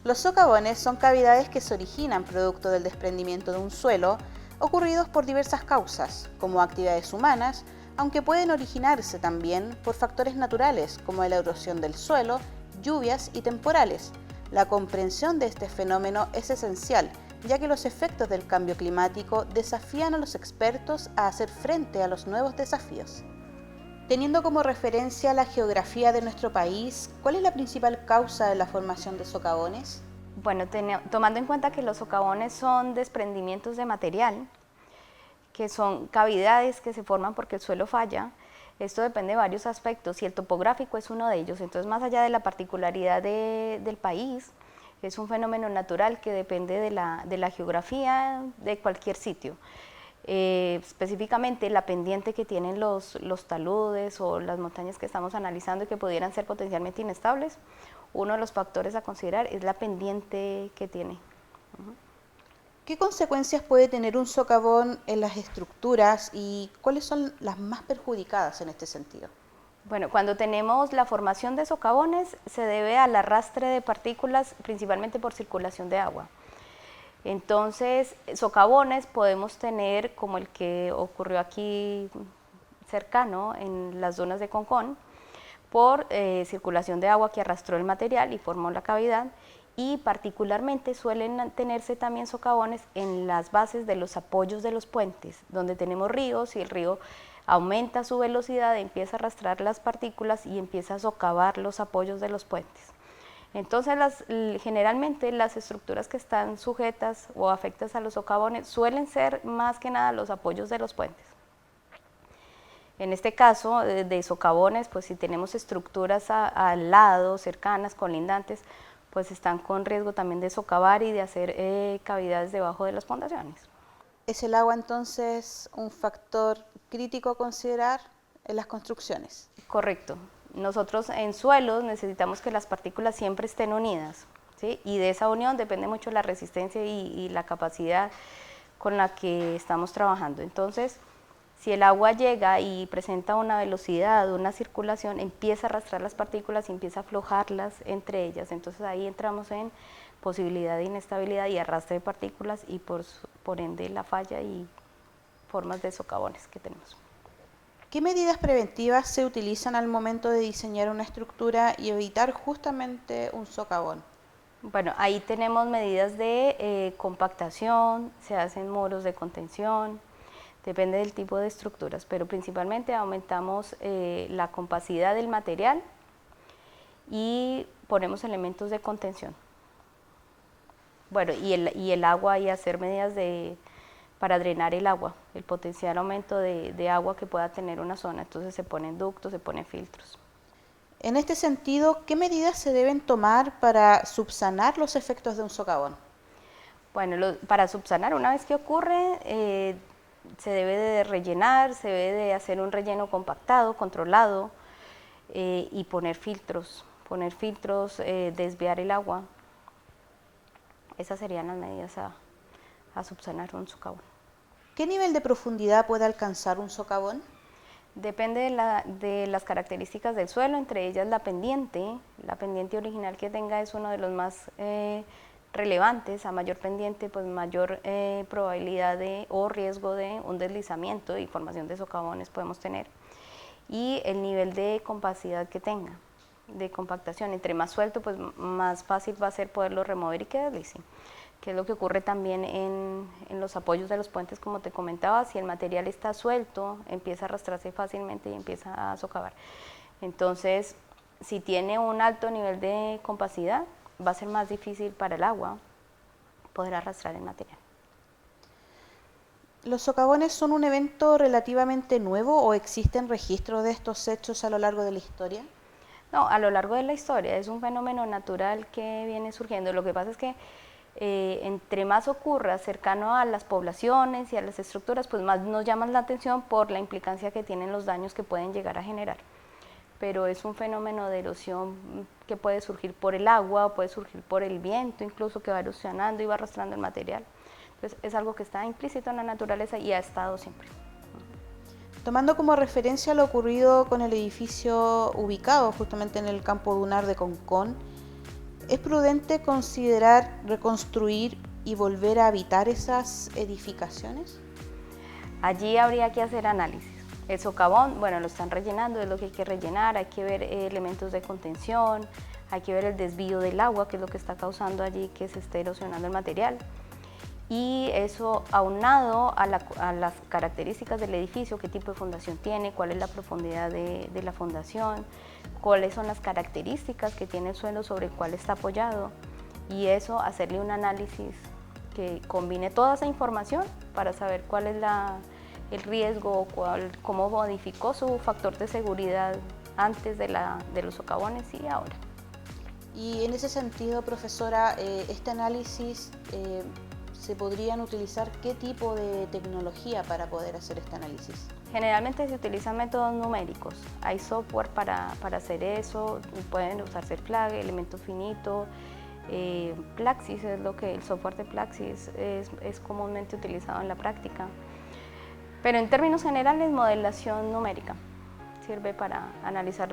Los socavones son cavidades que se originan producto del desprendimiento de un suelo, ocurridos por diversas causas, como actividades humanas, aunque pueden originarse también por factores naturales, como la erosión del suelo, lluvias y temporales. La comprensión de este fenómeno es esencial, ya que los efectos del cambio climático desafían a los expertos a hacer frente a los nuevos desafíos. Teniendo como referencia la geografía de nuestro país, ¿cuál es la principal causa de la formación de socavones? Bueno, tomando en cuenta que los socavones son desprendimientos de material, que son cavidades que se forman porque el suelo falla, esto depende de varios aspectos y el topográfico es uno de ellos. Entonces, más allá de la particularidad del país, es un fenómeno natural que depende de la geografía de cualquier sitio. Específicamente la pendiente que tienen los taludes o las montañas que estamos analizando y que pudieran ser potencialmente inestables, uno de los factores a considerar es la pendiente que tiene. ¿Qué consecuencias puede tener un socavón en las estructuras y cuáles son las más perjudicadas en este sentido? Bueno, cuando tenemos la formación de socavones se debe al arrastre de partículas principalmente por circulación de agua. Entonces, socavones podemos tener como el que ocurrió aquí cercano en las zonas de Concón, por circulación de agua que arrastró el material y formó la cavidad, y particularmente suelen tenerse también socavones en las bases de los apoyos de los puentes, donde tenemos ríos y el río aumenta su velocidad, empieza a arrastrar las partículas y empieza a socavar los apoyos de los puentes. Entonces, generalmente las estructuras que están sujetas o afectadas a los socavones suelen ser más que nada los apoyos de los puentes. En este caso de socavones, pues si tenemos estructuras al lado, cercanas, colindantes, pues están con riesgo también de socavar y de hacer cavidades debajo de las fundaciones. ¿Es el agua entonces un factor crítico a considerar en las construcciones? Correcto. Nosotros en suelos necesitamos que las partículas siempre estén unidas, ¿sí? Y de esa unión depende mucho la resistencia y la capacidad con la que estamos trabajando. Entonces, si el agua llega y presenta una velocidad, una circulación, empieza a arrastrar las partículas y empieza a aflojarlas entre ellas. Entonces ahí entramos en posibilidad de inestabilidad y arrastre de partículas y por ende la falla y formas de socavones que tenemos. ¿Qué medidas preventivas se utilizan al momento de diseñar una estructura y evitar justamente un socavón? Bueno, ahí tenemos medidas de compactación, se hacen muros de contención, depende del tipo de estructuras, pero principalmente aumentamos la compacidad del material y ponemos elementos de contención. Bueno, y el agua y hacer medidas para drenar el agua, el potencial aumento de agua que pueda tener una zona, entonces se ponen ductos, se ponen filtros. En este sentido, ¿qué medidas se deben tomar para subsanar los efectos de un socavón? Bueno, para subsanar, una vez que ocurre, se debe de rellenar, se debe de hacer un relleno compactado, controlado y poner filtros, desviar el agua. Esas serían las medidas a subsanar un socavón. ¿Qué nivel de profundidad puede alcanzar un socavón? Depende de las características del suelo, entre ellas la pendiente. La pendiente original que tenga es uno de los más relevantes. A mayor pendiente, pues mayor probabilidad o riesgo de un deslizamiento y formación de socavones podemos tener. Y el nivel de compacidad que tenga, de compactación. Entre más suelto, pues más fácil va a ser poderlo remover y que deslice, que es lo que ocurre también en los apoyos de los puentes, como te comentaba. Si el material está suelto, empieza a arrastrarse fácilmente y empieza a socavar. Entonces, si tiene un alto nivel de compacidad, va a ser más difícil para el agua poder arrastrar el material. ¿Los socavones son un evento relativamente nuevo o existen registros de estos hechos a lo largo de la historia? No, a lo largo de la historia es un fenómeno natural que viene surgiendo. Lo que pasa es que entre más ocurra cercano a las poblaciones y a las estructuras, pues más nos llaman la atención por la implicancia que tienen los daños que pueden llegar a generar. Pero es un fenómeno de erosión que puede surgir por el agua, puede surgir por el viento, incluso que va erosionando y va arrastrando el material. Entonces es algo que está implícito en la naturaleza y ha estado siempre. Tomando como referencia lo ocurrido con el edificio ubicado justamente en el campo dunar de Concón, ¿Es prudente considerar reconstruir y volver a habitar esas edificaciones? Allí habría que hacer análisis. El socavón, bueno, lo están rellenando, es lo que hay que rellenar, hay que ver elementos de contención, hay que ver el desvío del agua, que es lo que está causando allí que se esté erosionando el material. Y eso aunado a las características del edificio, qué tipo de fundación tiene, cuál es la profundidad de la fundación, cuáles son las características que tiene el suelo sobre el cual está apoyado, y eso hacerle un análisis que combine toda esa información para saber cuál es el riesgo, cómo modificó su factor de seguridad antes de los socavones y ahora. Y en ese sentido, profesora, este análisis, ¿se podrían utilizar qué tipo de tecnología para poder hacer este análisis? Generalmente se utilizan métodos numéricos, hay software para hacer eso, pueden usarse FLAG, elemento finito, Plaxis es el software de Plaxis es comúnmente utilizado en la práctica. Pero en términos generales, modelación numérica sirve para analizar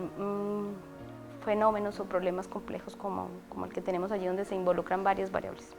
fenómenos o problemas complejos como el que tenemos allí, donde se involucran varias variables.